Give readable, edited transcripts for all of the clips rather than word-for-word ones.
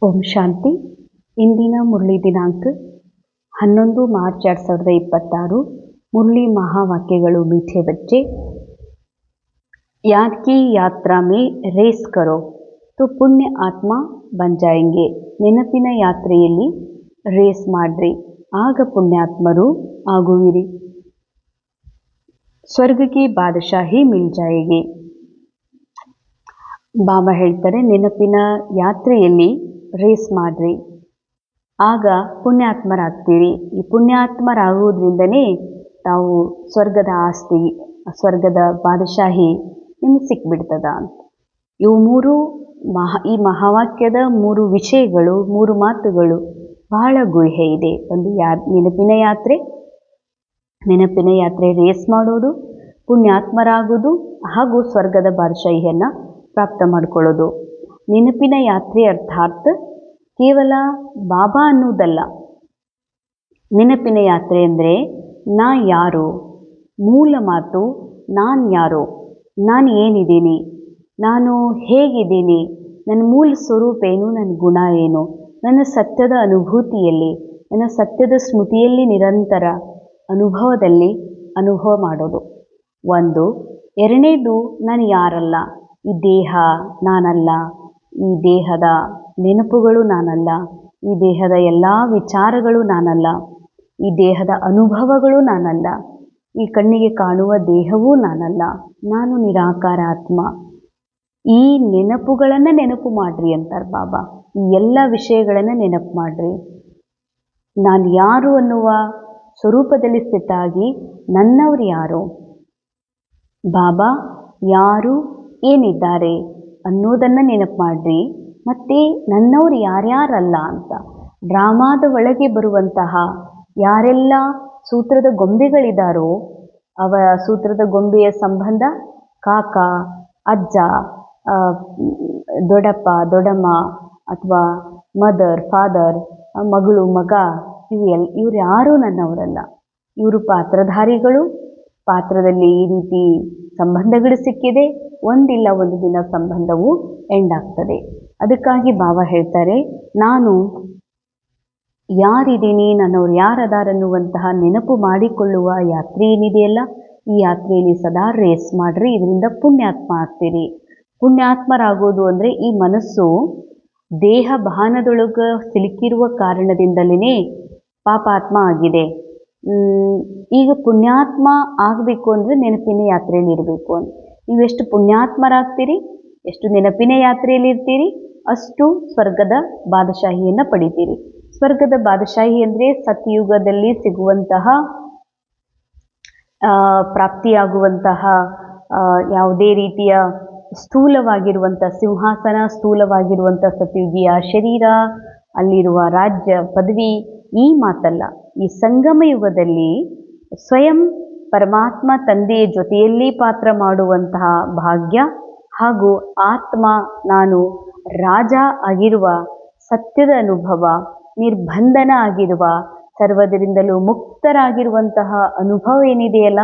ಓಂ ಶಾಂತಿ. ಇಂದಿನ ಮುರಳಿ ದಿನಾಂಕ 11 ಮಾರ್ಚ್ 2026. मुरली महावाक्यಗಳು मीठे बच्चे, याद की यात्रा में रेस करो तो पुण्य आत्मा बन जाएंगे. ನೆನಪಿನ ಯಾತ್ರೆಯಲ್ಲಿ ರೇಸ್ ಮಾಡ್ರಿ, ಆಗ ಪುಣ್ಯಾತ್ಮರು ಆಗುವಿರಿ. ಸ್ವರ್ಗಕ್ಕೆ ಬಾದಶಾಹಿ ಮಿಲ್ ಜಾಯೇಗಿ. ಬಾಬಾ ಹೇಳ್ತಾರೆ, ನೆನಪಿನ ಯಾತ್ರೆಯಲ್ಲಿ ರೇಸ್ ಮಾಡ್ರಿ, ಆಗ ಪುಣ್ಯಾತ್ಮರಾಗ್ತೀರಿ. ಈ ಪುಣ್ಯಾತ್ಮರಾಗುವುದರಿಂದನೇ ತಾವು ಸ್ವರ್ಗದ ಆಸ್ತಿ, ಸ್ವರ್ಗದ ಬಾದಶಾಹಿ ನಿಮ್ಗೆ ಸಿಕ್ಬಿಡ್ತದ ಅಂತ. ಇವು ಈ ಮಹಾವಾಕ್ಯದ 3 ವಿಷಯಗಳು, 3 ಮಾತುಗಳು ಬಹಳ ಗುಹೆ ಇದೆ. ಒಂದು ನೆನಪಿನ ಯಾತ್ರೆ ರೇಸ್ ಮಾಡೋದು, ಪುಣ್ಯಾತ್ಮರಾಗೋದು ಹಾಗೂ ಸ್ವರ್ಗದ ಬಾದಶಾಹಿಯನ್ನು ಪ್ರಾಪ್ತ ಮಾಡಿಕೊಳ್ಳೋದು. ನೆನಪಿನ ಯಾತ್ರೆ ಅರ್ಥಾತ್ ಕೇವಲ ಬಾಬಾ ಅನ್ನುವುದಲ್ಲ. ನೆನಪಿನ ಯಾತ್ರೆ ಅಂದರೆ ನಾ ಯಾರು, ಮೂಲ ಮಾತು ನಾನು ಯಾರು, ನಾನು ಏನಿದ್ದೀನಿ, ನಾನು ಹೇಗಿದ್ದೀನಿ, ನನ್ನ ಮೂಲ ಸ್ವರೂಪ ಏನು, ನನ್ನ ಗುಣ ಏನು, ನನ್ನ ಸತ್ಯದ ಅನುಭೂತಿಯಲ್ಲಿ, ನನ್ನ ಸತ್ಯದ ಸ್ಮೃತಿಯಲ್ಲಿ ನಿರಂತರ ಅನುಭವ ಮಾಡೋದು ಒಂದು. ಎರಡನೇದು, ನಾನು ಯಾರಲ್ಲ, ಈ ದೇಹ ನಾನಲ್ಲ, ಈ ದೇಹದ ನೆನಪುಗಳು ನಾನಲ್ಲ, ಈ ದೇಹದ ಎಲ್ಲ ವಿಚಾರಗಳು ನಾನಲ್ಲ, ಈ ದೇಹದ ಅನುಭವಗಳು ನಾನಲ್ಲ, ಈ ಕಣ್ಣಿಗೆ ಕಾಣುವ ದೇಹವೂ ನಾನಲ್ಲ, ನಾನು ನಿರಾಕಾರ ಆತ್ಮ. ಈ ನೆನಪುಗಳನ್ನು ನೆನಪು ಮಾಡ್ರಿ ಅಂತಾರೆ ಬಾಬಾ. ಈ ಎಲ್ಲ ವಿಷಯಗಳನ್ನು ನೆನಪು ಮಾಡ್ರಿ. ನಾನು ಯಾರು ಅನ್ನುವ ಸ್ವರೂಪದಲ್ಲಿ ಸ್ಥಿತಾಗಿ ನನ್ನವ್ರು ಯಾರು, ಬಾಬಾ ಯಾರು ಏನಿದ್ದಾರೆ ಅನ್ನೋದನ್ನು ನೆನಪು ಮಾಡ್ರಿ. ಮತ್ತು ನನ್ನವ್ರು ಯಾರ್ಯಾರಲ್ಲ ಅಂತ. ಡ್ರಾಮಾದ ಒಳಗೆ ಬರುವಂತಹ ಯಾರೆಲ್ಲ ಸೂತ್ರದ ಗೊಂಬೆಗಳಿದ್ದಾರೋ ಅವ ಸೂತ್ರದ ಗೊಂಬೆಯ ಸಂಬಂಧ ಕಾಕ, ಅಜ್ಜ, ದೊಡ್ಡಪ್ಪ, ದೊಡ್ಡಮ್ಮ ಅಥವಾ ಮದರ್, ಫಾದರ್, ಮಗಳು, ಮಗ, ಇವ್ರು ಯಾರೂ ನನ್ನವರಲ್ಲ. ಇವರು ಪಾತ್ರಧಾರಿಗಳು. ಪಾತ್ರದಲ್ಲಿ ಈ ರೀತಿ ಸಂಬಂಧಗಳು ಸಿಕ್ಕಿದೆ, ಒಂದಿಲ್ಲ ಒಂದು ದಿನ ಸಂಬಂಧವು ಎಂಡ್ ಆಗ್ತದೆ. ಅದಕ್ಕಾಗಿ ಬಾಬಾ ಹೇಳ್ತಾರೆ, ನಾನು ಯಾರಿದ್ದೀನಿ, ನನ್ನವ್ರು ಯಾರದಾರನ್ನುವಂತಹ ನೆನಪು ಮಾಡಿಕೊಳ್ಳುವ ಯಾತ್ರೆ ಏನಿದೆಯಲ್ಲ, ಈ ಯಾತ್ರೆಯಲ್ಲಿ ಸದಾ ರೇಸ್ ಮಾಡ್ರಿ. ಇದರಿಂದ ಪುಣ್ಯಾತ್ಮ ಆಗ್ತೀರಿ. ಪುಣ್ಯಾತ್ಮರಾಗೋದು ಅಂದರೆ ಈ ಮನಸ್ಸು ದೇಹ ಭಾನದೊಳಗೆ ಸಿಲುಕಿರುವ ಕಾರಣದಿಂದಲೇ ಪಾಪಾತ್ಮ ಆಗಿದೆ. ಈಗ ಪುಣ್ಯಾತ್ಮ ಆಗಬೇಕು ಅಂದರೆ ನೆನಪಿನ ಯಾತ್ರೆಯಲ್ಲಿ ಇರಬೇಕು ಅಂತ. ನೀವೆಷ್ಟು ಪುಣ್ಯಾತ್ಮರಾಗ್ತೀರಿ, ಎಷ್ಟು ನೆನಪಿನ ಯಾತ್ರೆಯಲ್ಲಿ ಇರ್ತೀರಿ, ಅಷ್ಟು ಸ್ವರ್ಗದ ಬಾದಶಾಹಿಯನ್ನು ಪಡಿತೀರಿ. ಸ್ವರ್ಗದ ಬಾದಶಾಹಿ ಅಂದರೆ ಸತ್ಯುಗದಲ್ಲಿ ಸಿಗುವಂತಹ ಪ್ರಾಪ್ತಿಯಾಗುವಂತಹ ಯಾವುದೇ ರೀತಿಯ ಸ್ಥೂಲವಾಗಿರುವಂಥ ಸಿಂಹಾಸನ, ಸ್ಥೂಲವಾಗಿರುವಂಥ ಸತ್ಯುಗಿಯ ಶರೀರ, ಅಲ್ಲಿರುವ ರಾಜ್ಯ, ಪದವಿ, ಈ ಮಾತಲ್ಲ. ಈ ಸಂಗಮ ಯುಗದಲ್ಲಿ ಸ್ವಯಂ ಪರಮಾತ್ಮ ತಂದೆಯ ಜೊತೆಯಲ್ಲಿ ಪಾತ್ರ ಮಾಡುವಂತಹ ಭಾಗ್ಯ ಹಾಗೂ ಆತ್ಮ, ನಾನು ರಾಜ ಆಗಿರುವ ಸತ್ಯದ ಅನುಭವ, ನಿರ್ಬಂಧನ ಆಗಿರುವ, ಸರ್ವದರಿಂದಲೂ ಮುಕ್ತರಾಗಿರುವಂತಹ ಅನುಭವ ಏನಿದೆಯಲ್ಲ,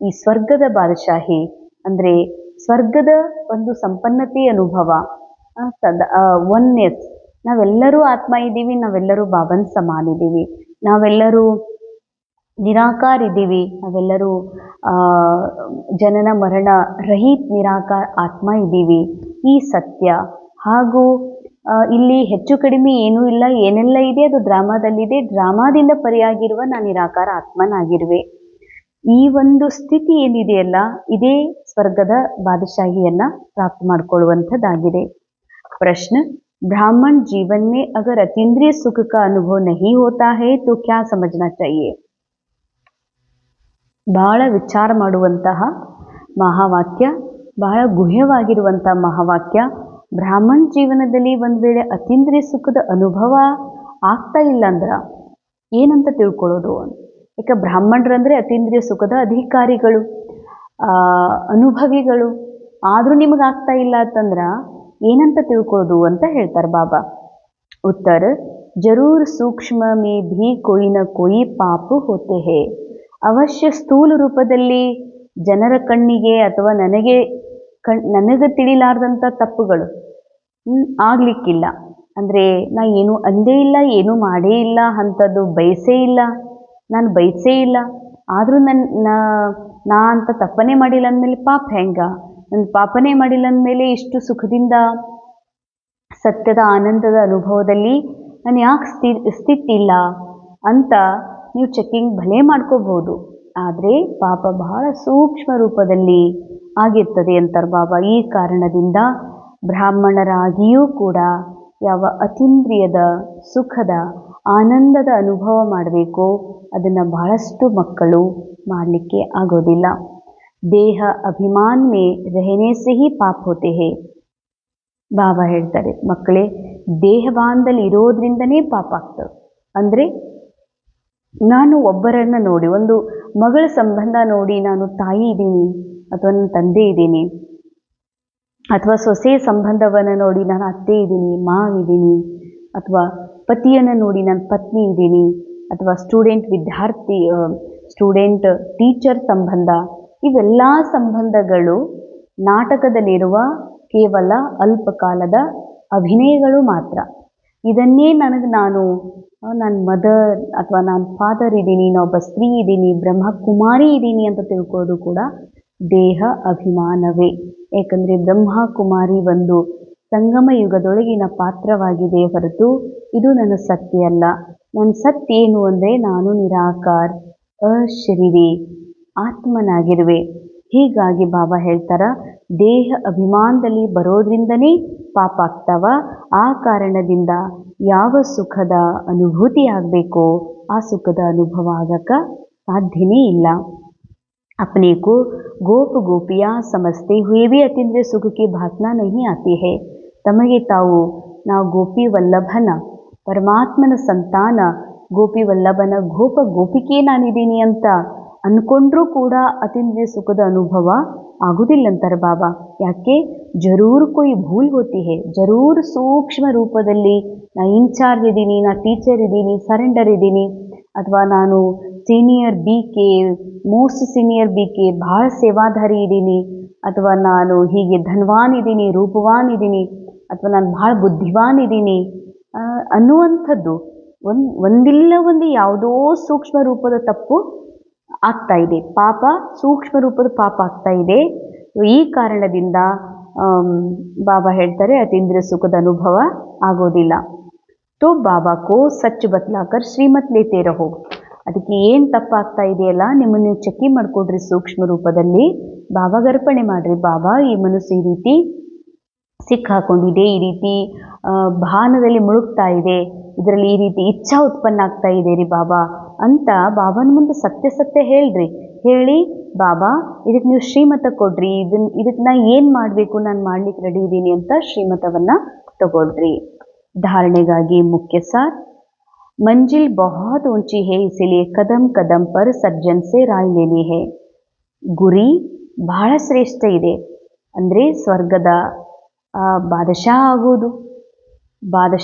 ಈ ಸ್ವರ್ಗದ ಬಾದಶಾಹಿ ಅಂದರೆ ಸ್ವರ್ಗದ ಒಂದು ಸಂಪನ್ನತೆಯ ಅನುಭವ, ಒನ್ನೆಸ್. ನಾವೆಲ್ಲರೂ ಆತ್ಮ ಇದ್ದೀವಿ, ನಾವೆಲ್ಲರೂ ಬಾಬನ್ ಸಮಾನ ಇದ್ದೀವಿ, ನಾವೆಲ್ಲರೂ ನಿರಾಕಾರ ಇದ್ದೀವಿ, ನಾವೆಲ್ಲರೂ ಜನನ ಮರಣ ರಹಿತ ನಿರಾಕಾರ ಆತ್ಮ ಇದ್ದೀವಿ. ಈ ಸತ್ಯ ಹಾಗೂ ಇಲ್ಲಿ ಹೆಚ್ಚು ಕಡಿಮೆ ಏನೂ ಇಲ್ಲ, ಏನೆಲ್ಲ ಇದೆ ಅದು ಡ್ರಾಮಾದಲ್ಲಿದೆ. ಡ್ರಾಮಾದಿಂದ ಪರಿಯಾಗಿರುವ ನಾನು ನಿರಾಕಾರ ಆತ್ಮನಾಗಿರುವೆ. ಈ ಒಂದು ಸ್ಥಿತಿ ಏನಿದೆಯಲ್ಲ, ಇದೇ ಸ್ವರ್ಗದ ಬಾದಶಾಹಿಯನ್ನು ಪ್ರಾಪ್ತ ಮಾಡಿಕೊಳ್ಳುವಂಥದ್ದಾಗಿದೆ. ಪ್ರಶ್ನೆ, ब्राह्मण जीवन में अगर अतीन्द्रिय सुख का अनुभव नहीं होता है तो क्या समझना चाहिए? ಬಹಳ ವಿಚಾರ ಮಾಡುವಂತಹ ಮಹಾವಾಕ್ಯ, ಬಹಳ ಗುಹ್ಯವಾಗಿರುವಂತಹ ಮಹಾವಾಕ್ಯ. ಬ್ರಾಹ್ಮಣ ಜೀವನದಲ್ಲಿ ಒಂದು ವೇಳೆ ಅತೀಂದ್ರಿಯ ಸುಖದ ಅನುಭವ ಆಗ್ತಾ ಇಲ್ಲ ಅಂದ್ರೆ ಏನಂತ ತಿಳ್ಕೊಳ್ಳೋದು? ಯಾಕೆ ಬ್ರಾಹ್ಮಣರಂದರೆ ಅತೀಂದ್ರಿಯ ಸುಖದ ಅಧಿಕಾರಿಗಳು, ಅನುಭವಿಗಳು. ಆದರೂ ನಿಮಗೆ ಆಗ್ತಾ ಇಲ್ಲ ಅಂತಂದ್ರೆ ಏನಂತ ತಿಳ್ಕೊಳ್ಳೋದು ಅಂತ ಹೇಳ್ತಾರೆ ಬಾಬಾ. ಉತ್ತರ, ಜರೂರ್ ಸೂಕ್ಷ್ಮ ಮೇ ಭೀ ಕೋಯಿ ನ ಕೋಯಿ ಪಾಪ ಹೋತೆ ಹೇ. ಅವಶ್ಯ ಸ್ಥೂಲ ರೂಪದಲ್ಲಿ ಜನರ ಕಣ್ಣಿಗೆ ಅಥವಾ ನನಗೆ ತಿಳಿಲಾರ್ದಂಥ ತಪ್ಪುಗಳು ಆಗಲಿಕ್ಕಿಲ್ಲ. ಅಂದರೆ ನಾ ಏನೂ ಅಂದೇ ಇಲ್ಲ, ಏನೂ ಮಾಡೇ ಇಲ್ಲ, ಅಂಥದ್ದು ಬಯಸೇ ಇಲ್ಲ, ನಾನು ಬಯಸೇ ಇಲ್ಲ. ಆದರೂ ನಾ ಅಂತ ತಪ್ಪನೇ ಮಾಡಿಲ್ಲ ಅಂದಮೇಲೆ ಪಾಪ ಹೆಂಗ? ನನ್ನ ಪಾಪನೇ ಮಾಡಿಲ್ಲ ಅಂದಮೇಲೆ ಇಷ್ಟು ಸುಖದಿಂದ ಸತ್ಯದ ಆನಂದದ ಅನುಭವದಲ್ಲಿ ನಾನು ಯಾಕೆ ಸ್ಥಿತಿಲ್ಲ ಅಂತ ನೀವು ಚೆಕ್ಕಿಂಗ್ ಭಲೇ ಮಾಡ್ಕೋಬೋದು. ಆದರೆ ಪಾಪ ಬಹಳ ಸೂಕ್ಷ್ಮ ರೂಪದಲ್ಲಿ ಆಗಿರ್ತದೆ ಅಂತಾರೆ ಬಾಬಾ. ಈ ಕಾರಣದಿಂದ ಬ್ರಾಹ್ಮಣರಾಗಿಯೂ ಕೂಡ ಯಾವ ಅತೀಂದ್ರಿಯದ ಸುಖದ ಆನಂದದ ಅನುಭವ ಮಾಡಬೇಕೋ ಅದನ್ನು ಬಹಳಷ್ಟು ಮಕ್ಕಳು ಮಾಡಲಿಕ್ಕೆ ಆಗೋದಿಲ್ಲ. ದೇಹ ಅಭಿಮಾನ ಮೇ ರಹನೆ ಸೆ ಹಿ ಪಾಪ ಹೋತೆ ಹೇ. ಬಾಬಾ ಹೇಳ್ತಾರೆ, ಮಕ್ಕಳೇ ದೇಹಭಾನದಲ್ಲಿ ಇರೋದ್ರಿಂದನೇ ಪಾಪ ಆಗ್ತವೆ. ಅಂದರೆ ನಾನು ಒಬ್ಬರನ್ನು ನೋಡಿ, ಒಂದು ಮಗಳ ಸಂಬಂಧ ನೋಡಿ ನಾನು ತಾಯಿ ಇದ್ದೀನಿ ಅಥವಾ ನನ್ನ ತಂದೆ ಇದ್ದೀನಿ, ಅಥವಾ ಸೊಸೆ ಸಂಬಂಧವನ್ನು ನೋಡಿ ನಾನು ಅತ್ತೆ ಇದ್ದೀನಿ, ಮಾವಿದ್ದೀನಿ, ಅಥವಾ ಪತಿಯನ್ನು ನೋಡಿ ನಾನು ಪತ್ನಿ ಇದ್ದೀನಿ, ಅಥವಾ ಸ್ಟೂಡೆಂಟ್ ಟೀಚರ್ ಸಂಬಂಧ. ಇವೆಲ್ಲ ಸಂಬಂಧಗಳು ನಾಟಕದಲ್ಲಿರುವ ಕೇವಲ ಅಲ್ಪಕಾಲದ ಅಭಿನಯಗಳು ಮಾತ್ರ. ಇದನ್ನೇ ನಾನು ಮದರ್ ಅಥವಾ ನಾನು ಫಾದರ್ ಇದ್ದೀನಿ, ನಾನೊಬ್ಬ ಸ್ತ್ರೀ ಇದ್ದೀನಿ, ಬ್ರಹ್ಮಕುಮಾರಿ ಇದ್ದೀನಿ ಅಂತ ತಿಳ್ಕೊಳ್ಳೋದು ಕೂಡ ದೇಹ ಅಭಿಮಾನವೇ. ಏಕೆಂದರೆ ಬ್ರಹ್ಮಕುಮಾರಿ ಒಂದು ಸಂಗಮ ಯುಗದೊಳಗಿನ ಪಾತ್ರವಾಗಿದೆ ಹೊರತು ಇದು ನನ್ನ ಸತ್ಯ ಅಲ್ಲ. ನನ್ನ ಸತ್ಯ ಏನು ಅಂದರೆ ನಾನು ನಿರಾಕಾರ ಅಶರೀರಿ ಆತ್ಮನಾಗಿರುವೆ. ಹೀಗಾಗಿ ಬಾಬಾ ಹೇಳ್ತಾರ, ದೇಹ ಅಭಿಮಾನದಲ್ಲಿ ಬರೋದ್ರಿಂದನೇ ಪಾಪ ಆಗ್ತಾವ. ಆ ಕಾರಣದಿಂದ ಯಾವ ಸುಖದ ಅನುಭೂತಿ ಆಗಬೇಕೋ ಆ ಸುಖದ ಅನುಭವ ಆಗಕ್ಕೆ ಸಾಧ್ಯನೇ ಇಲ್ಲ. अपने को गोप गोपियाँ समझते हुए भी अतीन्द्रिय सुख की भावना नहीं आती है. ತಮಗೆ ತಾವು ನಾವು ಗೋಪಿ ವಲ್ಲಭನ ಪರಮಾತ್ಮನ ಸಂತಾನ, ಗೋಪಿ ವಲ್ಲಭನ ಗೋಪಿಕೆ ನಾನಿದ್ದೀನಿ ಅಂತ ಅಂದ್ಕೊಂಡ್ರೂ ಕೂಡ ಅತೀಂದ್ರಿಯ ಸುಖದ ಅನುಭವ ಆಗುವುದಿಲ್ಲಂತಾರೆ ಬಾಬಾ. ಯಾಕೆ? ಜರೂರ್ ಕೊಯ್ ಭೂಲ್ ಹೋತಿ ಹೇ. ಜರೂರ್ ಸೂಕ್ಷ್ಮ ರೂಪದಲ್ಲಿ ನಾ ಇನ್ಚಾರ್ಜ್ ಇದ್ದೀನಿ, ನಾ ಟೀಚರ್ ಇದ್ದೀನಿ, ಸರೆಂಡರ್ ಇದ್ದೀನಿ, ಅಥವಾ ನಾನು senior BK, most senior BK, ಭಾಳ ಸೇವಾಧಾರಿ ಇದ್ದೀನಿ, ಅಥವಾ ನಾನು ಹೀಗೆ ಧನವಾನ್ ಇದ್ದೀನಿ, ರೂಪವಾನ್ ಇದ್ದೀನಿ, ಅಥವಾ ನಾನು ಭಾಳ ಬುದ್ಧಿವಾನ್ ಇದ್ದೀನಿ ಅನ್ನುವಂಥದ್ದು ಒಂದಿಲ್ಲ ಒಂದು ಯಾವುದೋ ಸೂಕ್ಷ್ಮ ರೂಪದ ತಪ್ಪು ಆಗ್ತಾ ಇದೆ. ಪಾಪ ಸೂಕ್ಷ್ಮ ರೂಪದ ಪಾಪ ಆಗ್ತಾ ಇದೆ. ಈ ಕಾರಣದಿಂದ ಬಾಬಾ ಹೇಳ್ತಾರೆ ಅತೀಂದ್ರಿಯ ಸುಖದ ಅನುಭವ ಆಗೋದಿಲ್ಲ. ತೋ ಬಾಬಾ ಕೋ ಸಚ್ ಬತ್ಲಾಕರ್ ಶ್ರೀಮತ್ ಲೇತೆ ರಹೋ. ಅದಕ್ಕೆ ಏನು ತಪ್ಪಾಗ್ತಾ ಇದೆಯಲ್ಲ ನಿಮ್ಮನ್ನು ನೀವು ಚೆಕ್ ಮಾಡ್ಕೊಡ್ರಿ, ಸೂಕ್ಷ್ಮ ರೂಪದಲ್ಲಿ ಬಾಬಾಗೆ ಅರ್ಪಣೆ ಮಾಡಿರಿ. ಬಾಬಾ, ಈ ಮನಸ್ಸು ಈ ರೀತಿ ಸಿಕ್ಕಾಕೊಂಡಿದೆ, ಈ ರೀತಿ ಭಾನದಲ್ಲಿ ಮುಳುಗ್ತಾ ಇದೆ, ಇದರಲ್ಲಿ ಈ ರೀತಿ ಇಚ್ಛಾ ಉತ್ಪನ್ನ ಆಗ್ತಾ ಇದೆ ರೀ ಬಾಬಾ ಅಂತ ಬಾಬಾನ ಮುಂದೆ ಸತ್ಯ ಹೇಳ್ರಿ. ಹೇಳಿ, ಬಾಬಾ ಇದಕ್ಕೆ ನೀವು ಶ್ರೀಮತ ಕೊಡ್ರಿ, ಇದಕ್ಕೆ ನಾ ಏನು ಮಾಡಬೇಕು, ನಾನು ಮಾಡ್ಲಿಕ್ಕೆ ರೆಡಿ ಇದ್ದೀನಿ ಅಂತ ಶ್ರೀಮತವನ್ನು ತಗೊಳ್ರಿ. धारणेಗಾಗಿ मुख्य सार, मंजिल बहुत ऊंची है, इसीलिए कदम कदम पर सज्जन से राय लेनी है. ಗುರಿ ಬಹಳ ಶ್ರೇಷ್ಠ ಇದೆ. ಅಂದರೆ ಸ್ವರ್ಗದ ಬಾದಶಾಹ ಆಗೋದು,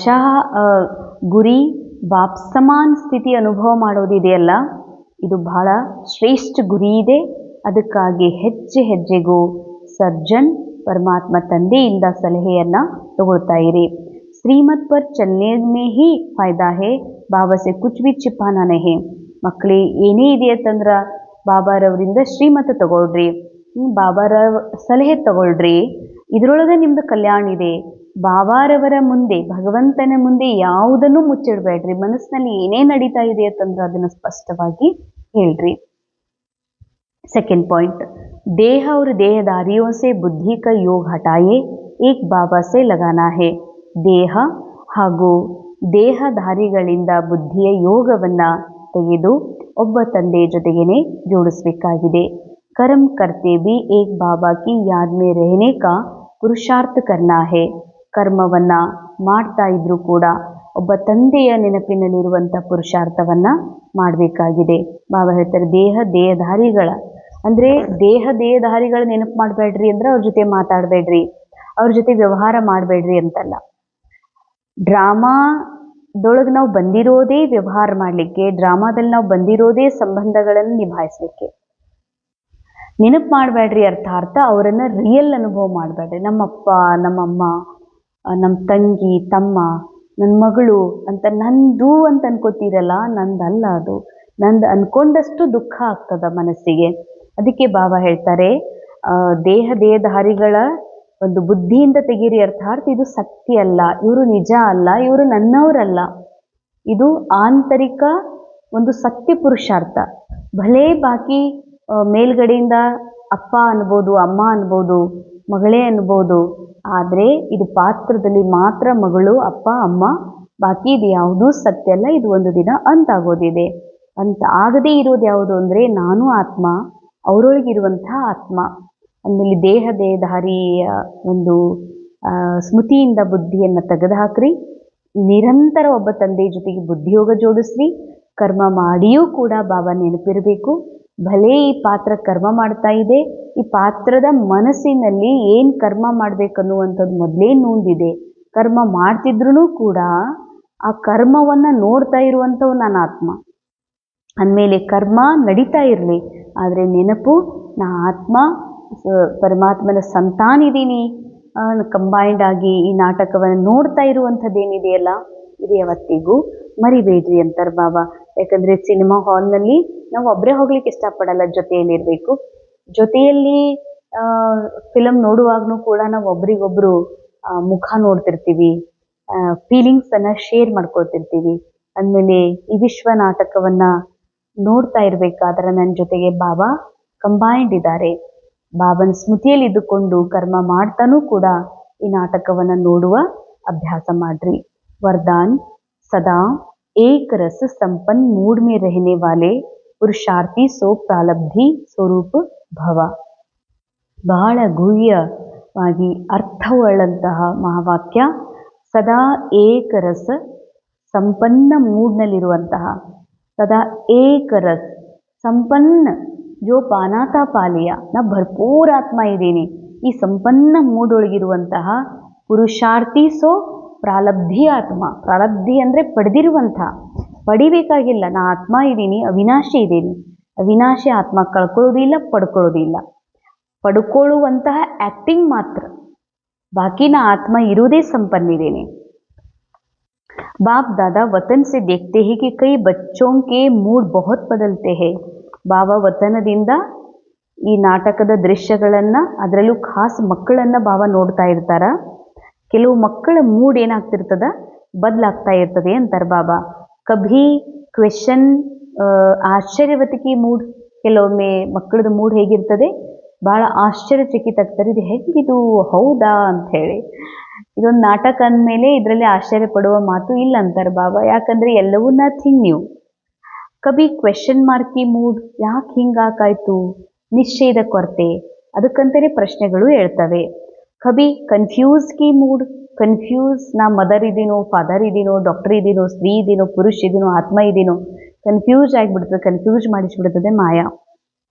ಗುರಿ ಬಾಪ್ ಸಮಾನ್ ಸ್ಥಿತಿ ಅನುಭವ ಮಾಡೋದಿದೆಯಲ್ಲ, ಇದು ಬಹಳ ಶ್ರೇಷ್ಠ ಗುರಿ ಇದೆ. ಅದಕ್ಕಾಗಿ ಹೆಜ್ಜೆ ಹೆಜ್ಜೆಗೂ ಸರ್ಜನ್ ಪರಮಾತ್ಮ ತಂದೆಯಿಂದ ಸಲಹೆಯನ್ನು ತಗೊಳ್ತಾ ಇರಿ. ಶ್ರೀಮತ್ ಪರ್ ಚಲನೆ ಮೇ ಹಿ ಫಾಯ್ದಾ ಹೇ, ಬಾಬಾ ಸೆ ಕುಚ್ ಭಿ ಚಿಪಾನಾ ನಹಿ. ಮಕ್ಕಳೇ ಏನೇ ಇದೆ ಅಂತಂದ್ರೆ ಬಾಬಾರವರಿಂದ ಶ್ರೀಮತ ತಗೊಳ್ರಿ, ಬಾಬಾರ ಸಲಹೆ ತಗೊಳ್ರಿ. ಇದರೊಳಗೆ ನಿಮ್ಮದು ಕಲ್ಯಾಣ ಇದೆ. ಬಾಬಾರವರ ಮುಂದೆ, ಭಗವಂತನ ಮುಂದೆ ಯಾವುದನ್ನು ಮುಚ್ಚಿಡಬೇಡ್ರಿ. ಮನಸ್ಸಿನಲ್ಲಿ ಏನೇ ನಡೀತಾ ಇದೆ ಅಂತಂದ್ರೆ ಅದನ್ನು ಸ್ಪಷ್ಟವಾಗಿ ಹೇಳ್ರಿ. सेकंड पॉइंट, देह और देहधारियों से बुद्धि का योग हटाए, एक बाबा से लगाना है. ದೇಹ ಹಾಗೂ ದೇಹಧಾರಿಗಳಿಂದ ಬುದ್ಧಿಯ ಯೋಗವನ್ನು ತೆಗೆದು ಒಬ್ಬ ತಂದೆಯ ಜೊತೆಗೇನೆ ಜೋಡಿಸಬೇಕಾಗಿದೆ. कर्म करते भी एक बाबा की याद में रहने का पुरुषार्थ करना है. ಕರ್ಮವನ್ನು ಮಾಡ್ತಾ ಇದ್ರೂ ಕೂಡ ಒಬ್ಬ ತಂದೆಯ ನೆನಪಿನಲ್ಲಿರುವಂಥ ಪುರುಷಾರ್ಥವನ್ನು ಮಾಡಬೇಕಾಗಿದೆ. ಬಾಬಾ ಹೇಳ್ತಾರೆ, ದೇಹಧಾರಿಗಳ ಅಂದರೆ ದೇಹಧಾರಿಗಳ ನೆನಪು ಮಾಡಬೇಡ್ರಿ ಅಂದ್ರೆ ಅವ್ರ ಜೊತೆ ಮಾತಾಡಬೇಡ್ರಿ, ಅವ್ರ ಜೊತೆ ವ್ಯವಹಾರ ಮಾಡಬೇಡ್ರಿ ಅಂತಲ್ಲ. ಡ್ರಾಮಾದೊಳಗೆ ನಾವು ಬಂದಿರೋದೇ ವ್ಯವಹಾರ ಮಾಡಲಿಕ್ಕೆ, ಡ್ರಾಮಾದಲ್ಲಿ ನಾವು ಬಂದಿರೋದೇ ಸಂಬಂಧಗಳನ್ನು ನಿಭಾಯಿಸಲಿಕ್ಕೆ. ನೆನಪು ಮಾಡಬೇಡ್ರಿ ಅರ್ಥ ಅವರನ್ನು ರಿಯಲ್ ಅನುಭವ ಮಾಡಬೇಡ್ರಿ. ನಮ್ಮಪ್ಪ, ನಮ್ಮಮ್ಮ, ನಮ್ಮ ತಂಗಿ, ತಮ್ಮ ನನ್ನ ಮಗಳು ಅಂತ ನಂದು ಅಂತ ಅನ್ಕೋತೀರಲ್ಲ, ನಂದಲ್ಲ ಅದು. ನಂದು ಅನ್ಕೊಂಡಷ್ಟು ದುಃಖ ಆಗ್ತದ ಮನಸ್ಸಿಗೆ. ಅದಕ್ಕೆ ಬಾಬಾ ಹೇಳ್ತಾರೆ, ದೇಹಧಾರಿಗಳ ಒಂದು ಬುದ್ಧಿಯಿಂದ ತೆಗೀರಿ, ಅರ್ಥಾತ್ ಇದು ಸತ್ಯ ಅಲ್ಲ, ಇವರು ನಿಜ ಅಲ್ಲ, ಇವರು ನನ್ನವರಲ್ಲ. ಇದು ಆಂತರಿಕ ಒಂದು ಸತ್ಯ ಪುರುಷಾರ್ಥ. ಭಲೇ ಬಾಕಿ ಮೇಲ್ಗಡೆಯಿಂದ ಅಪ್ಪ ಅನ್ಬೋದು, ಅಮ್ಮ ಅನ್ಬೋದು, ಮಗಳೇ ಅನ್ಬೋದು, ಆದರೆ ಇದು ಪಾತ್ರದಲ್ಲಿ ಮಾತ್ರ ಮಗಳು, ಅಪ್ಪ, ಅಮ್ಮ, ಬಾಕಿ ಇದು ಯಾವುದೂ ಸತ್ಯ ಅಲ್ಲ. ಇದು ಒಂದು ದಿನ ಅಂತಾಗೋದಿದೆ. ಅಂತ ಆಗದೇ ಇರೋದು ಯಾವುದು ಅಂದರೆ ನಾನು ಆತ್ಮ, ಅವರೊಳಗಿರುವಂತಹ ಆತ್ಮ. ಅಂದಮೇಲೆ ದೇಹಧಾರಿಯ ಒಂದು ಸ್ಮೃತಿಯಿಂದ ಬುದ್ಧಿಯನ್ನು ತೆಗೆದುಹಾಕ್ರಿ. ನಿರಂತರ ಒಬ್ಬ ತಂದೆ ಜೊತೆಗೆ ಬುದ್ಧಿಯೋಗ ಜೋಡಿಸ್ರಿ. ಕರ್ಮ ಮಾಡಿಯೂ ಕೂಡ ಬಾಬಾ ನೆನಪಿರಬೇಕು. ಭಲೇ ಈ ಪಾತ್ರ ಕರ್ಮ ಮಾಡ್ತಾ ಇದೆ, ಈ ಪಾತ್ರದ ಮನಸ್ಸಿನಲ್ಲಿ ಏನು ಕರ್ಮ ಮಾಡಬೇಕನ್ನುವಂಥದ್ದು ಮೊದಲೇ ನೂಂದಿದೆ. ಕರ್ಮ ಮಾಡ್ತಿದ್ರೂ ಕೂಡ ಆ ಕರ್ಮವನ್ನು ನೋಡ್ತಾ ಇರುವಂಥವು ನಾನು ಆತ್ಮ. ಅಂದಮೇಲೆ ಕರ್ಮ ನಡೀತಾ ಇರಲಿ, ಆದರೆ ನೆನಪು ನಾ ಆತ್ಮ, ಪರಮಾತ್ಮನ ಸಂತಾನಿದ್ದೀನಿ. ಕಂಬೈಂಡ್ ಆಗಿ ಈ ನಾಟಕವನ್ನು ನೋಡ್ತಾ ಇರುವಂಥದ್ದೇನಿದೆಯಲ್ಲ, ಇದು ಯಾವತ್ತಿಗೂ ಮರಿಬೇಡ್ರಿ ಅಂತಾರೆ ಬಾಬಾ. ಯಾಕಂದರೆ ಸಿನಿಮಾ ಹಾಲ್ನಲ್ಲಿ ನಾವು ಒಬ್ಬರೇ ಹೋಗ್ಲಿಕ್ಕೆ ಇಷ್ಟಪಡಲ್ಲ, ಜೊತೆಯಲ್ಲಿರಬೇಕು. ಜೊತೆಯಲ್ಲಿ ಫಿಲಮ್ ನೋಡುವಾಗಲೂ ಕೂಡ ನಾವು ಒಬ್ರಿಗೊಬ್ರು ಮುಖ ನೋಡ್ತಿರ್ತೀವಿ, ಫೀಲಿಂಗ್ಸನ್ನು ಶೇರ್ ಮಾಡ್ಕೊಳ್ತಿರ್ತೀವಿ. ಅಂದಮೇಲೆ ಈ ವಿಶ್ವ ನಾಟಕವನ್ನು ನೋಡ್ತಾ ಇರಬೇಕಾದ್ರೆ ನನ್ನ ಜೊತೆಗೆ ಬಾಬಾ ಕಂಬೈಂಡ್ ಇದ್ದಾರೆ. ಬಾಬನ ಸ್ಮೃತಿಯಲ್ಲಿ ಇದ್ದುಕೊಂಡು ಕರ್ಮ ಮಾಡ್ತಾನೂ ಕೂಡ ಈ ನಾಟಕವನ್ನು ನೋಡುವ ಅಭ್ಯಾಸ ಮಾಡ್ರಿ. ವರದಾನ್ ಸದಾ ಏಕ ರಸ ಸಂಪನ್ನ ಮೂಡ್ ಮೇ ರಹನೆ ವಾಲೆ ಪುರುಷಾರ್ಥಿ ಸೋ ಪ್ರಾಲಬ್ಧಿ ಸ್ವರೂಪ ಭವ. ಬಹಳ ಗುಹ್ಯವಾಗಿ ಅರ್ಥವುಳ್ಳಂತಹ ಮಹಾವಾಕ್ಯ. ಸದಾ ಏಕ ರಸ ಸಂಪನ್ನ ಮೂಡ್ನಲ್ಲಿರುವಂತಹ, ಸದಾ ಏಕ ರಸ ಸಂಪನ್ನ ಜೋ ಪಾನಾತಾ ಪಾಲಿಯ, ನಾ ಭರ್ಪೂರ ಆತ್ಮ ಇದ್ದೀನಿ. ಈ ಸಂಪನ್ನ ಮೂಡೊಳಗಿರುವಂತಹ ಪುರುಷಾರ್ಥಿ ಸೋ ಪ್ರಾಲಬ್ಧಿ ಆತ್ಮ. ಪ್ರಾಲಬ್ಧಿ ಅಂದರೆ ಪಡೆದಿರುವಂಥ, ಪಡಿಬೇಕಾಗಿಲ್ಲ. ನಾ ಆತ್ಮ ಇದ್ದೀನಿ, ಅವಿನಾಶಿ ಇದ್ದೀನಿ. ಅವಿನಾಶಿ ಆತ್ಮ ಕಳ್ಕೊಳ್ಳೋದಿಲ್ಲ, ಪಡ್ಕೊಳ್ಳೋದಿಲ್ಲ. ಪಡ್ಕೊಳ್ಳುವಂತಹ ಆ್ಯಕ್ಟಿಂಗ್ ಮಾತ್ರ, ಬಾಕಿ ನಾ ಆತ್ಮ ಇರುವುದೇ ಸಂಪನ್ನಿದ್ದೇನೆ. बाप दादा वतन से देखते हैं कि कई बच्चों के मूड बहुत बदलते हैं. ಬಾಬಾ ವತನದಿಂದ ಈ ನಾಟಕದ ದೃಶ್ಯಗಳನ್ನು, ಅದರಲ್ಲೂ ಖಾಸ್ ಮಕ್ಕಳನ್ನು ಬಾಬಾ ನೋಡ್ತಾ ಇರ್ತಾರ. ಕೆಲವು ಮಕ್ಕಳ ಮೂಡ್ ಏನಾಗ್ತಿರ್ತದ, ಬದಲಾಗ್ತಾ ಇರ್ತದೆ ಅಂತಾರೆ ಬಾಬಾ. ಕಭಿ ಕ್ವೆಶನ್ ಆಶ್ಚರ್ಯವತಿಕೆ ಮೂಡ್, ಕೆಲವೊಮ್ಮೆ ಮಕ್ಕಳದ ಮೂಡ್ ಹೇಗಿರ್ತದೆ, ಭಾಳ ಆಶ್ಚರ್ಯಚಕಿತ ಆಗ್ತಾರೆ. ಇದು ಹೇಗಿದು, ಹೌದಾ ಅಂತ ಹೇಳಿ. ಇದೊಂದು ನಾಟಕ ಅಂದಮೇಲೆ ಇದರಲ್ಲಿ ಆಶ್ಚರ್ಯ ಪಡುವ ಮಾತು ಇಲ್ಲ ಅಂತಾರೆ ಬಾಬಾ. ಯಾಕಂದರೆ ಎಲ್ಲವೂ ನಥಿಂಗ್ ನ್ಯೂ. ಕಭಿ ಕ್ವೆಶನ್ ಮಾರ್ಕಿ ಮೂಡ್, ಯಾಕೆ ಹಿಂಗಾಕಾಯ್ತು, ನಿಶ್ಚಯದ ಕೊರತೆ, ಅದಕ್ಕಂತಲೇ ಪ್ರಶ್ನೆಗಳು ಹೇಳ್ತವೆ. ಕಭಿ ಕನ್ಫ್ಯೂಸ್ ಕಿ ಮೂಡ್, ಕನ್ಫ್ಯೂಸ್, ನಾ ಮದರ್ ಇದ್ದೀನೋ, ಫಾದರ್ ಇದ್ದೀನೋ, ಡಾಕ್ಟರ್ ಇದ್ದೀನೋ, ಸ್ತ್ರೀ ಇದ್ದೀನೋ, ಪುರುಷ ಇದ್ದೀನೋ, ಆತ್ಮ ಇದ್ದೀನೋ, ಕನ್ಫ್ಯೂಸ್ ಆಗಿಬಿಡ್ತದೆ, ಕನ್ಫ್ಯೂಸ್ ಮಾಡಿಸ್ಬಿಡ್ತದೆ ಮಾಯಾ.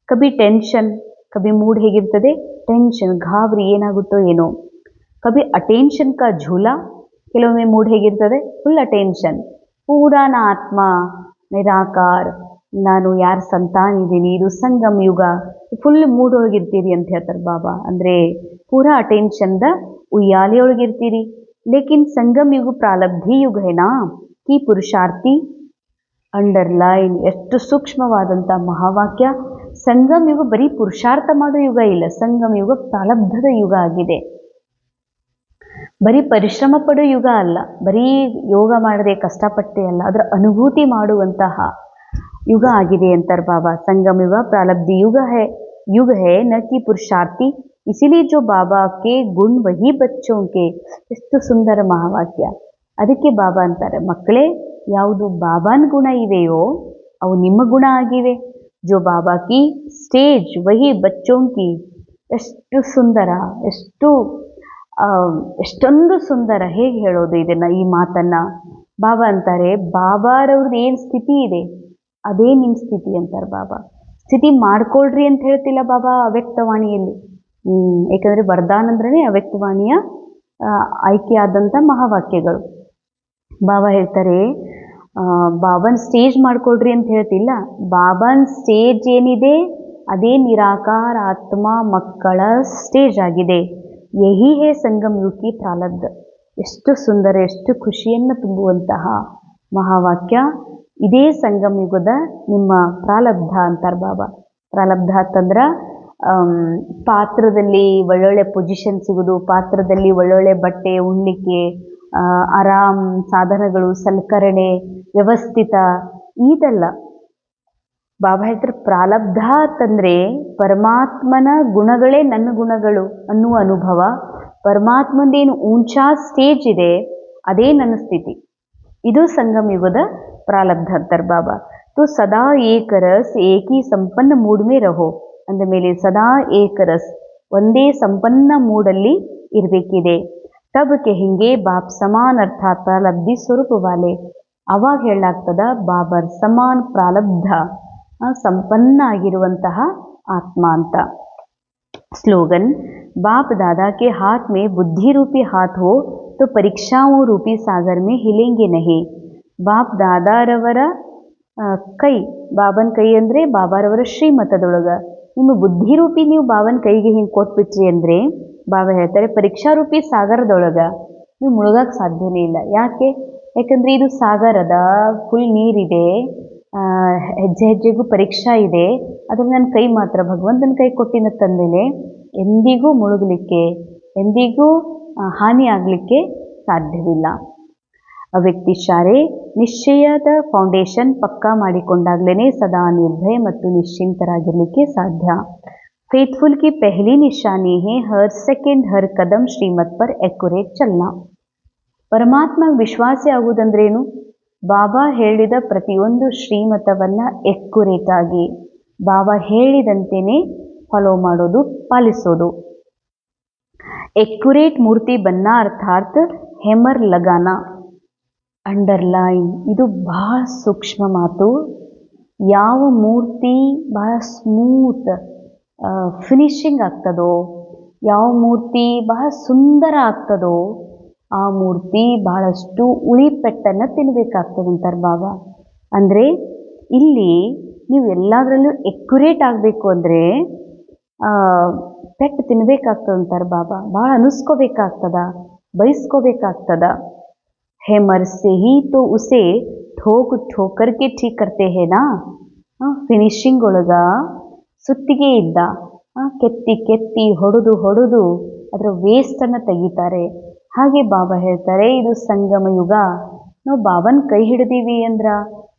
ಕಭಿ ಟೆನ್ಷನ್, ಕಭಿ ಮೂಡ್ ಹೇಗಿರ್ತದೆ, ಟೆನ್ಷನ್, ಗಾಬರಿ, ಏನಾಗುತ್ತೋ ಏನೋ. ಕಭಿ ಅಟೆನ್ಷನ್ ಕಾ ಝೂಲಾ, ಕೆಲವೊಮ್ಮೆ ಮೂಡ್ ಹೇಗಿರ್ತದೆ, ಫುಲ್ ಅಟೆನ್ಷನ್, ಪೂರಾ ನಾ ಆತ್ಮ ನಿರಾಕಾರ, ನಾನು ಯಾರ ಸಂತಾನ ಇದ್ದೀನಿ, ಇದು ಸಂಗಮ ಯುಗ, ಫುಲ್ ಮೂಡ್ ಒಳಗಿರ್ತೀರಿ ಅಂತ ಹೇಳ್ತಾರೆ ಬಾಬಾ. ಅಂದರೆ ಪೂರಾ ಅಟೆನ್ಷನ್ದ ಉಯ್ಯಾಲೆಯೊಳಗಿರ್ತೀರಿ. ಲೇಕಿನ್ ಸಂಗಮ ಯುಗ ಪ್ರಾಲಬ್ಧಿ ಯುಗ ಹೇನಾ ಕಿ ಪುರುಷಾರ್ಥಿ. ಅಂಡರ್ಲೈನ್, ಎಷ್ಟು ಸೂಕ್ಷ್ಮವಾದಂಥ ಮಹಾವಾಕ್ಯ. ಸಂಗಮ ಯುಗ ಬರೀ ಪುರುಷಾರ್ಥ ಮಾಡೋ ಯುಗ ಇಲ್ಲ, ಸಂಗಮ ಯುಗ ಪ್ರಾಲಬ್ಧದ ಯುಗ ಆಗಿದೆ. ಬರೀ ಪರಿಶ್ರಮ ಪಡೋ ಯುಗ ಅಲ್ಲ, ಬರೀ ಯೋಗ ಮಾಡದೆ ಕಷ್ಟಪಟ್ಟೆ ಅಲ್ಲ, ಅದರ ಅನುಭೂತಿ ಮಾಡುವಂತಹ ಯುಗ ಆಗಿದೆ ಅಂತಾರೆ ಬಾಬಾ. ಸಂಗಮ ಯುಗ ಪ್ರಾಲಬ್ಧಿ ಯುಗ ಹೇ ನ ಕಿ ಪುರುಷಾರ್ಥಿ. ಇಸಿಲಿಯೇ ಜೋ ಬಾಬಾ ಕೆ ಗುಣ ವಹಿ ಬಚ್ಚೋಂ ಕೆ. ಎಷ್ಟು ಸುಂದರ ಮಹಾವಾಕ್ಯ. ಅದಕ್ಕೆ ಬಾಬಾ ಅಂತಾರೆ, ಮಕ್ಕಳೇ, ಯಾವುದು ಬಾಬಾನ ಗುಣ ಇವೆಯೋ ಅವು ನಿಮ್ಮ ಗುಣ ಆಗಿವೆ. ಜೋ ಬಾಬಾ ಕಿ ಸ್ಟೇಜ್ ವಹಿ ಬಚ್ಚೋಂ ಕಿ. ಎಷ್ಟು ಸುಂದರ, ಎಷ್ಟೊಂದು ಸುಂದರ. ಹೇಗೆ ಹೇಳೋದು ಇದನ್ನು, ಈ ಮಾತನ್ನು? ಬಾಬಾ ಅಂತಾರೆ, ಬಾಬಾರವ್ರದ್ದು ಏನು ಸ್ಥಿತಿ ಇದೆ ಅದೇ ನಿಮ್ಮ ಸ್ಥಿತಿ ಅಂತಾರೆ ಬಾಬಾ. ಸ್ಥಿತಿ ಮಾಡ್ಕೊಳ್ರಿ ಅಂತ ಹೇಳ್ತಿಲ್ಲ ಬಾಬಾ ಅವ್ಯಕ್ತವಾಣಿಯಲ್ಲಿ. ಏಕೆಂದರೆ ವರದಾನ ಅಂದ್ರೆ ಅವ್ಯಕ್ತವಾಣಿಯ ಆಯ್ಕೆಯಾದಂಥ ಮಹಾವಾಕ್ಯಗಳು. ಬಾಬಾ ಹೇಳ್ತಾರೆ, ಬಾಬಾನ ಸ್ಟೇಜ್ ಮಾಡ್ಕೊಳ್ರಿ ಅಂತ ಹೇಳ್ತಿಲ್ಲ. ಬಾಬಾನ ಸ್ಟೇಜ್ ಏನಿದೆ ಅದೇ ನಿರಾಕಾರ ಆತ್ಮ ಮಕ್ಕಳ ಸ್ಟೇಜ್ ಆಗಿದೆ. ಯಹಿ ಹೇ ಸಂಗಮ ಯುಗ ಕಿ ಪ್ರಾಲಬ್ಧ. ಎಷ್ಟು ಸುಂದರ, ಎಷ್ಟು ಖುಷಿಯನ್ನು ತುಂಬುವಂತಹ ಮಹಾವಾಕ್ಯ. ಇದೇ ಸಂಗಮ ಯುಗದ ನಿಮ್ಮ ಪ್ರಾರಬ್ಧ ಅಂತಾರೆ ಬಾಬಾ. ಪ್ರಾರಬ್ಧ ಅಂತಂದ್ರೆ ಪಾತ್ರದಲ್ಲಿ ಒಳ್ಳೊಳ್ಳೆ ಪೊಸಿಷನ್ ಸಿಗೋದು, ಪಾತ್ರದಲ್ಲಿ ಒಳ್ಳೊಳ್ಳೆ ಬಟ್ಟೆ ಉಣ್ಲಿಕ್ಕೆ, ಆರಾಮ್ ಸಾಧನಗಳು, ಸಲಕರಣೆ, ವ್ಯವಸ್ಥಿತ, ಇದಲ್ಲ. ಬಾಬಾ ಹೇಳ್ತಾರೆ ಪ್ರಾರಬ್ಧ ಅಂತಂದರೆ ಪರಮಾತ್ಮನ ಗುಣಗಳೇ ನನ್ನ ಗುಣಗಳು ಅನ್ನುವ ಅನುಭವ. ಪರಮಾತ್ಮಂದೇನು ಊಂಚಾ ಸ್ಟೇಜ್ ಇದೆ ಅದೇ ನನ್ನ ಸ್ಥಿತಿ. ಇದು ಸಂಗಮ ಯುಗದ ಪ್ರಾರಬ್ಧ ಅಂತಾರೆ ಬಾಬಾ. तो सदा एक रस एक ही संपन्न मूड में रहो ಅಂದ ಮೇಲೆ ಸದಾ ಏಕರಸ್, ಒಂದೇ ಸಂಪನ್ನ ಮೂಡಲ್ಲಿ ಇರಬೇಕಿದೆ. ತಬ್ ಕೆಹಿಂಗೆ ಬಾಪ್ ಸಮಾನ್ ಅರ್ಥಾತ್ ಪ್ರಾರಬ್ಧಿ ಸ್ವರೂಪ ವಾಲೆ. ಅವಾಗ ಹೇಳಲಾಗ್ತದ ಬಾಬರ್ ಸಮಾನ್ ಪ್ರಾರಬ್ಧ, ಸಂಪನ್ನ ಆಗಿರುವಂತಹ ಆತ್ಮ ಅಂತ. स्लोगन बाप दादा के हाथ में बुद्धि रूपी हाथ हो तो परीक्षाओं रूपी सागर में हिलेंगे नहीं. ಬಾಪ್ ದಾದಾರವರ ಕೈ, ಬಾಬನ ಕೈ ಅಂದರೆ ಬಾಬಾರವರ ಶ್ರೀಮತದೊಳಗೆ ನಿಮ್ಮ ಬುದ್ಧಿರೂಪಿ ನೀವು ಬಾಬನ ಕೈಗೆ ಹಿಂಗೆ ಕೊಟ್ಬಿಟ್ರಿ ಅಂದರೆ ಬಾಬಾ ಹೇಳ್ತಾರೆ ಪರೀಕ್ಷಾ ರೂಪಿ ಸಾಗರದೊಳಗೆ ನೀವು ಮುಳುಗಕ್ಕೆ ಸಾಧ್ಯನೇ ಇಲ್ಲ. ಯಾಕಂದರೆ ಇದು ಸಾಗರದ ಫುಲ್ ನೀರಿದೆ, ಹೆಜ್ಜೆ ಹೆಜ್ಜೆಗೂ ಪರೀಕ್ಷಾ ಇದೆ. ಆದರೆ ನನ್ನ ಕೈ ಮಾತ್ರ ಭಗವಂತನ ಕೈ ಕೊಟ್ಟಿನ ತಂದಮೇಲೆ ಎಂದಿಗೂ ಮುಳುಗಲಿಕ್ಕೆ, ಎಂದಿಗೂ ಹಾನಿ ಆಗಲಿಕ್ಕೆ ಸಾಧ್ಯವಿಲ್ಲ. ಅವ್ಯಕ್ತಿಶಾರೆ ನಿಶ್ಚಯದ ಫೌಂಡೇಶನ್ ಪಕ್ಕಾ ಮಾಡಿಕೊಂಡಾಗಲೇ ಸದಾ ನಿರ್ಭಯ ಮತ್ತು ನಿಶ್ಚಿಂತರಾಗಿರಲಿಕ್ಕೆ ಸಾಧ್ಯ. ಫೇತ್ಫುಲ್ ಕಿ ಪೆಹಲಿ ನಿಶಾನಿ ಹೇ ಹರ್ ಸೆಕೆಂಡ್ ಹರ್ ಕದಂ ಶ್ರೀಮತ್ ಪರ್ ಎಕ್ಯುರೇಟ್ ಚಲನ. ಪರಮಾತ್ಮ ವಿಶ್ವಾಸಿ ಆಗುವುದಂದ್ರೇನು? ಬಾಬಾ ಹೇಳಿದ ಪ್ರತಿಯೊಂದು ಶ್ರೀಮತವನ್ನು ಎಕ್ಯುರೇಟ್ ಆಗಿ ಬಾಬಾ ಹೇಳಿದಂತೆಯೇ ಫಾಲೋ ಮಾಡೋದು, ಪಾಲಿಸೋದು. ಎಕ್ಯುರೇಟ್ ಮೂರ್ತಿ ಬನ್ನ ಅರ್ಥಾತ್ ಹೆಮರ್ ಲಗಾನ, ಅಂಡರ್ಲೈನ್. ಇದು ಬಹಳ ಸೂಕ್ಷ್ಮ ಮಾತು. ಯಾವ ಮೂರ್ತಿ ಬಹಳ ಸ್ಮೂತ್ ಫಿನಿಶಿಂಗ್ ಆಗ್ತದೋ, ಯಾವ ಮೂರ್ತಿ ಬಹಳ ಸುಂದರ ಆಗ್ತದೋ ಆ ಮೂರ್ತಿ ಬಹಳಷ್ಟು ಉಳಿಪೆಟ್ಟನ್ನು ತಿನ್ನಬೇಕಾಗ್ತದೆ ಅಂತಾರೆ ಬಾಬಾ. ಅಂದರೆ ಇಲ್ಲಿ ನೀವು ಎಲ್ಲದರಲ್ಲೂ ಎಕ್ಯುರೇಟ್ ಆಗಬೇಕು ಅಂದರೆ ಪೆಟ್ಟು ತಿನ್ನಬೇಕಾಗ್ತದೆ ಅಂತಾರೆ ಬಾಬಾ. ಭಾಳ ಅನಿಸ್ಕೋಬೇಕಾಗ್ತದ, ಬಯಸ್ಕೋಬೇಕಾಗ್ತದ. हेमर से ही तो उसे ठोक ठोकर के ठीक करते हैं ना. ಫಿನಿಶಿಂಗ್ ಒಳಗ ಸುತ್ತಿಗೆಯಿಂದ ಕೆತ್ತಿ ಕೆತ್ತಿ ಹೊಡೆದು ಹೊಡೆದು ಅದರ ವೇಸ್ಟನ್ನು ತೆಗಿತಾರೆ. ಹಾಗೆ ಬಾಬಾ ಹೇಳ್ತಾರೆ ಇದು ಸಂಗಮ ಯುಗ. ನಾವು ಬಾಬನ ಕೈ ಹಿಡಿದೀವಿ ಅಂದ್ರೆ,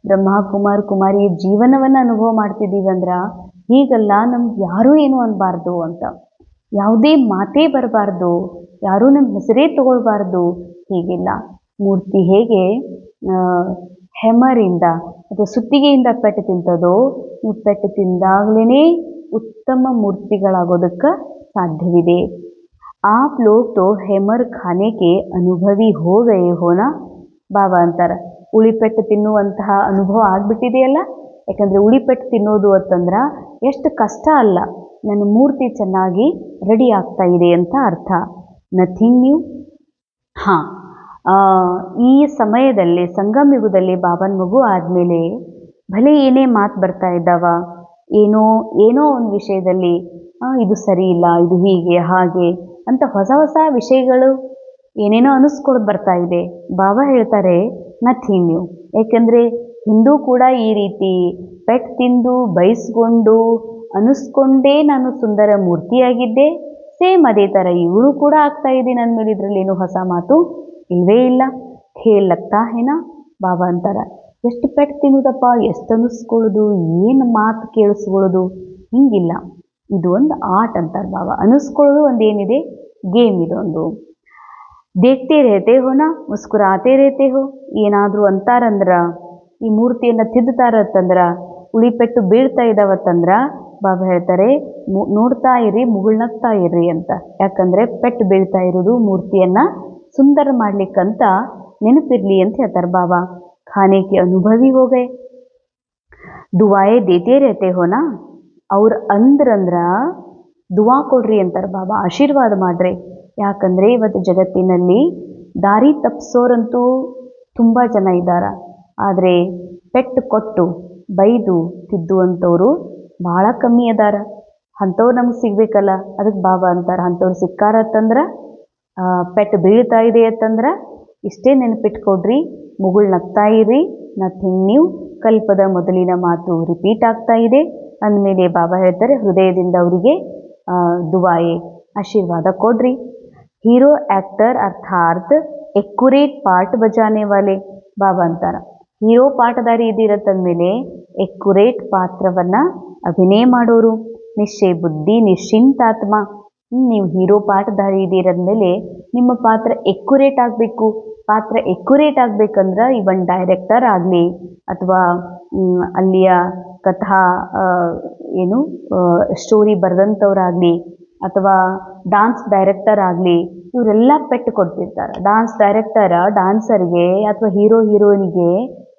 ಬ್ರಹ್ಮ ಕುಮಾರ್ ಕುಮಾರಿ ಜೀವನವನ್ನು ಅನುಭವ ಮಾಡ್ತಿದ್ದೀವಿ ಅಂದ್ರೆ ಹೀಗಲ್ಲ, ನಮ್ಗೆ ಯಾರೂ ಏನೂ ಅನ್ನಬಾರ್ದು ಅಂತ, ಯಾವುದೇ ಮಾತೇ ಬರಬಾರ್ದು, ಯಾರೂ ನಮ್ಮ ಹೆಸರೇ ತಗೊಳ್ಬಾರ್ದು, ಹೀಗಿಲ್ಲ. ಮೂರ್ತಿ ಹೇಗೆ ಹೆಮರಿಂದ ಅಥವಾ ಸುತ್ತಿಗೆಯಿಂದ ಪೆಟ್ಟು ತಿಂತದೋ, ನೀವು ಪೆಟ್ಟು ತಿಂದಾಗಲೇ ಉತ್ತಮ ಮೂರ್ತಿಗಳಾಗೋದಕ್ಕೆ ಸಾಧ್ಯವಿದೆ. आप लोग तो हेमर खाने के अनुभवी हो गए हो ना. ಬಾಬಾ ಅಂತಾರೆ ಉಳಿಪೆಟ್ಟು ತಿನ್ನುವಂತಹ ಅನುಭವ ಆಗಿಬಿಟ್ಟಿದೆಯಲ್ಲ. ಯಾಕಂದರೆ ಉಳಿಪೆಟ್ಟು ತಿನ್ನೋದು ಅಂತಂದ್ರೆ ಎಷ್ಟು ಕಷ್ಟ ಅಲ್ಲ, ನನ್ನ ಮೂರ್ತಿ ಚೆನ್ನಾಗಿ ರೆಡಿ ಆಗ್ತಾ ಇದೆ ಅಂತ ಅರ್ಥ. Nothing new. ಹಾಂ, ಈ ಸಮಯದಲ್ಲಿ ಸಂಗಮ ಯುಗದಲ್ಲಿ ಬಾಬನ ಮಗು ಆದಮೇಲೆ ಭಲೆ ಏನೇ ಮಾತು ಬರ್ತಾ ಇದ್ದಾವ, ಏನೋ ಒಂದು ವಿಷಯದಲ್ಲಿ ಇದು ಸರಿ ಇಲ್ಲ, ಇದು ಹೀಗೆ ಹಾಗೆ ಅಂತ ಹೊಸ ಹೊಸ ವಿಷಯಗಳು ಏನೇನೋ ಅನಿಸ್ಕೊಂಡು ಬರ್ತಾ ಇದೆ. ಬಾಬಾ ಹೇಳ್ತಾರೆ ನಥಿಂಗ್ ನ್ಯೂ. ಏಕೆಂದರೆ ಹಿಂದೂ ಕೂಡ ಈ ರೀತಿ ಪೆಟ್ಟು ತಿಂದು ಬಯಸ್ಕೊಂಡು ಅನಿಸ್ಕೊಂಡೇ ನಾನು ಸುಂದರ ಮೂರ್ತಿಯಾಗಿದ್ದೆ. ಸೇಮ್ ಅದೇ ಥರ ಇವಳು ಕೂಡ ಆಗ್ತಾ ಇದ್ದೀನಿ ಅಂದಮೇಲೆ ಇದರಲ್ಲಿ ಏನೂ ಹೊಸ ಮಾತು ಇಲ್ಲವೇ ಇಲ್ಲ. ಖೇಲ್ ಲಗ್ತಾ ಹೇನಾ. ಬಾಬಾ ಅಂತಾರ ಎಷ್ಟು ಪೆಟ್ಟು ತಿನ್ನೋದಪ್ಪ, ಎಷ್ಟು ಅನಿಸ್ಕೊಳ್ಳೋದು, ಏನು ಮಾತು ಕೇಳಿಸ್ಕೊಳ್ಳೋದು, ಹಿಂಗಿಲ್ಲ. ಇದು ಒಂದು ಆರ್ಟ್ ಅಂತಾರೆ ಬಾಬಾ. ಅನಿಸ್ಕೊಳ್ಳೋದು ಒಂದೇನಿದೆ, ಗೇಮ್ ಇದೊಂದು. ದೇಖ್ತೇ ರೇತೆ ಹೋ ನಾ, ಮುಸ್ಕುರಾತೆ ರೇತೆ ಹೋ. ಏನಾದರೂ ಅಂತಾರಂದ್ರೆ, ಈ ಮೂರ್ತಿಯನ್ನು ತಿದ್ದುತ್ತಾರತ್ತಂದ್ರೆ, ಉಳಿಪೆಟ್ಟು ಬೀಳ್ತಾ ಇದ್ದಾವತ್ತಂದ್ರೆ ಬಾಬಾ ಹೇಳ್ತಾರೆ ನೋಡ್ತಾ ಇರ್ರಿ, ಮುಗುಳ್ನಗ್ತಾ ಇರ್ರಿ ಅಂತ. ಯಾಕಂದರೆ ಪೆಟ್ಟು ಬೀಳ್ತಾ ಇರೋದು ಮೂರ್ತಿಯನ್ನು ಸುಂದರ ಮಾಡ್ಲಿಕ್ಕಂತ ನೆನಪಿರಲಿ ಅಂತ ಹೇಳ್ತಾರೆ ಬಾಬಾ. ಖಾನೆ ಕೆ ಅನುಭವಿ ಹೋಗೇ ದುವಾಯೇ ದೇತೇ ರೇತೆ ಹೋನಾ. ಅವ್ರು ಅಂದ್ರಂದ್ರೆ ದುವಾ ಕೊಡ್ರಿ ಅಂತಾರೆ ಬಾಬಾ, ಆಶೀರ್ವಾದ ಮಾಡ್ರಿ. ಯಾಕಂದರೆ ಇವತ್ತು ಜಗತ್ತಿನಲ್ಲಿ ದಾರಿ ತಪ್ಪಿಸೋರಂತೂ ತುಂಬ ಜನ ಇದ್ದಾರೆ, ಆದರೆ ಪೆಟ್ಟು ಕೊಟ್ಟು ಬೈದು ತಿದ್ದುವಂಥವ್ರು ಭಾಳ ಕಮ್ಮಿ ಅದಾರ. ಅಂಥವ್ರು ನಮ್ಗೆ ಸಿಗಬೇಕಲ್ಲ, ಅದಕ್ಕೆ ಬಾಬಾ ಅಂತಾರೆ ಅಂಥವ್ರು ಸಿಕ್ಕಾರತ್ತಂದ್ರೆ ಪೆಟ್ಟು ಬೀಳ್ತಾ ಇದೆ ಅಂತಂದ್ರೆ ಇಷ್ಟೇ ನೆನಪಿಟ್ಕೊಡ್ರಿ, ಮುಗುಳ್ ನಗ್ತಾ ಇರ್ರಿ, ನಥಿಂಗ್ ನ್ಯೂ, ಕಲ್ಪದ ಮೊದಲಿನ ಮಾತು ರಿಪೀಟ್ ಆಗ್ತಾ ಇದೆ ಅಂದಮೇಲೆ ಬಾಬಾ ಹೇಳ್ತಾರೆ ಹೃದಯದಿಂದ ಅವರಿಗೆ ದುವಾಯೆ ಆಶೀರ್ವಾದ ಕೊಡ್ರಿ. ಹೀರೋ ಆ್ಯಕ್ಟರ್ ಅರ್ಥಾತ್ ಎಕ್ಯುರೇಟ್ ಪಾರ್ಟ್ ಬಜಾನೆ ವಾಲೆ ಬಾಬಾ ಅಂತಾರ. ಹೀರೋ ಪಾಠಧಾರಿ ಇದಿರತ್ತಂದಮೇಲೆ ಎಕ್ಯುರೇಟ್ ಪಾತ್ರವನ್ನು ಅಭಿನಯ ಮಾಡೋರು, ನಿಶ್ಚಯ ಬುದ್ಧಿ ನಿಶ್ಚಿಂತಾತ್ಮ. ನೀವು ಹೀರೋ ಪಾಠಧಾರಿ ಇದ್ದೀರಂದಮೇಲೆ ನಿಮ್ಮ ಪಾತ್ರ ಎಕ್ಯುರೇಟ್ ಆಗಬೇಕು. ಪಾತ್ರ ಎಕ್ಯುರೇಟ್ ಆಗಬೇಕಂದ್ರೆ ಇವನ್ ಡೈರೆಕ್ಟರ್ ಆಗಲಿ ಅಥವಾ ಅಲ್ಲಿಯ ಕಥಾ ಏನು ಸ್ಟೋರಿ ಬರೆದಂಥವ್ರಾಗಲಿ ಅಥವಾ ಡಾನ್ಸ್ ಡೈರೆಕ್ಟರ್ ಆಗಲಿ ಇವರೆಲ್ಲ ಪೆಟ್ಟು ಕೊಡ್ತಿರ್ತಾರೆ. ಡಾನ್ಸ್ ಡೈರೆಕ್ಟರ ಡಾನ್ಸರ್ಗೆ ಅಥವಾ ಹೀರೋ ಹೀರೋಯಿನಿಗೆ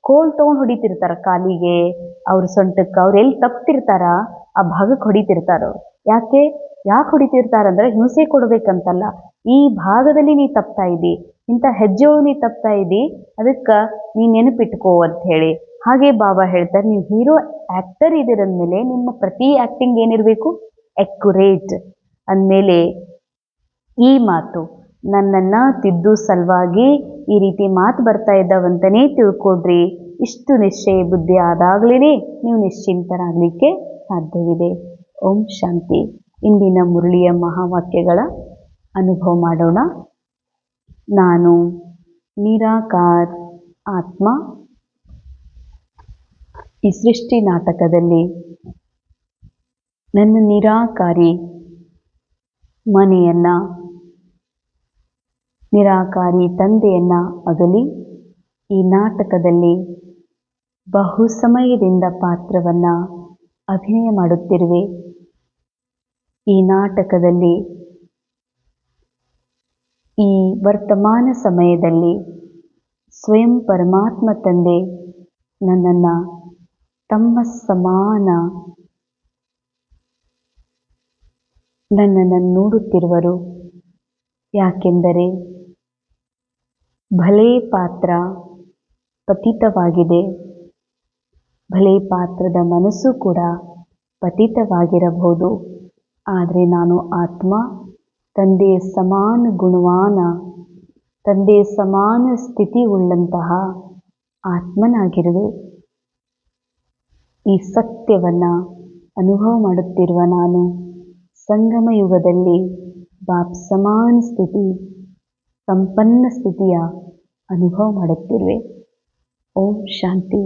ಕೋಲ್ ತೊಗೊಂಡು ಹೊಡಿತಿರ್ತಾರೆ, ಕಾಲಿಗೆ, ಅವ್ರ ಸೊಂಟಕ್ಕೆ, ಅವ್ರು ಎಲ್ಲಿ ತಪ್ತಿರ್ತಾರ ಆ ಭಾಗಕ್ಕೆ ಹೊಡಿತಿರ್ತಾರೆ. ಯಾಕೆ ಹೊಡಿತಿರ್ತಾರಂದ್ರೆ ಹಿಂಸೆ ಕೊಡ್ಬೇಕಂತಲ್ಲ, ಈ ಭಾಗದಲ್ಲಿ ನೀ ತಪ್ತಾ ಇದ್ದಿ, ಇಂಥ ಹೆಜ್ಜೆಯೊಳಗೆ ನೀ ತಪ್ತಾ ಇದ್ದಿ, ಅದಕ್ಕೆ ನೀ ನೆನಪಿಟ್ಕೋ ಅಂತ ಹೇಳಿ. ಹಾಗೆ ಬಾಬಾ ಹೇಳ್ತಾರೆ ನೀವು ಹೀರೋ ಆ್ಯಕ್ಟರ್ ಇದಿರಂದಮೇಲೆ ನಿಮ್ಮ ಪ್ರತಿ ಆ್ಯಕ್ಟಿಂಗ್ ಏನಿರಬೇಕು ಎಕ್ಯುರೇಟ್ ಅಂದಮೇಲೆ ಈ ಮಾತು ನನ್ನನ್ನು ತಿದ್ದು ಸಲುವಾಗಿ ಈ ರೀತಿ ಮಾತು ಬರ್ತಾ ಇದ್ದಾವಂತನೇ ತಿಳ್ಕೊಡ್ರಿ. ಇಷ್ಟು ನಿಶ್ಚಯ ಬುದ್ಧಿ ಆದಾಗಲೇ ನೀವು ನಿಶ್ಚಿಂತರಾಗಲಿಕ್ಕೆ ಸಾಧ್ಯವಿದೆ. ಓಂ ಶಾಂತಿ. ಇಂದಿನ ಮುರಳಿಯ ಮಹಾವಾಕ್ಯಗಳ ಅನುಭವ ಮಾಡೋಣ. ನಾನು ನಿರಾಕಾರ ಆತ್ಮ. ಈ ಸೃಷ್ಟಿ ನಾಟಕದಲ್ಲಿ ನನ್ನ ನಿರಾಕಾರಿ ಮನೆಯನ್ನು, ನಿರಾಕಾರಿ ತಂದೆಯನ್ನು ಅಗಲಿ ಈ ನಾಟಕದಲ್ಲಿ ಬಹು ಸಮಯದಿಂದ ಪಾತ್ರವನ್ನು ಅಭಿನಯ ಮಾಡುತ್ತಿರುವೆ. ಈ ನಾಟಕದಲ್ಲಿ ಈ ವರ್ತಮಾನ ಸಮಯದಲ್ಲಿ ಸ್ವಯಂ ಪರಮಾತ್ಮ ತಂದೆ ನನ್ನನ್ನು ತಮ್ಮ ಸಮಾನ ನನ್ನನ್ನು ನೋಡುತ್ತಿರುವರು. ಯಾಕೆಂದರೆ ಭಲೇ ಪಾತ್ರ ಪತಿತವಾಗಿದೆ, ಭಲೇ ಪಾತ್ರದ ಮನಸ್ಸು ಕೂಡ ಪತಿತವಾಗಿರಬಹುದು. ಆದರೆ ನಾನು ಆತ್ಮ, ತಂದೆಯ ಸಮಾನ ಗುಣವಾನ, ತಂದೆಯ ಸಮಾನ ಸ್ಥಿತಿ ಉಳ್ಳಂತಹ ಆತ್ಮನಾಗಿರುವೆ. ಈ ಸತ್ಯವನ್ನು ಅನುಭವ ಮಾಡುತ್ತಿರುವ ನಾನು ಸಂಗಮ ಯುಗದಲ್ಲಿ ಬಾಪ್ ಸಮಾನ ಸ್ಥಿತಿ, ಸಂಪನ್ನ ಸ್ಥಿತಿಯ ಅನುಭವ ಮಾಡುತ್ತಿರುವೆ. ಓಂ ಶಾಂತಿ.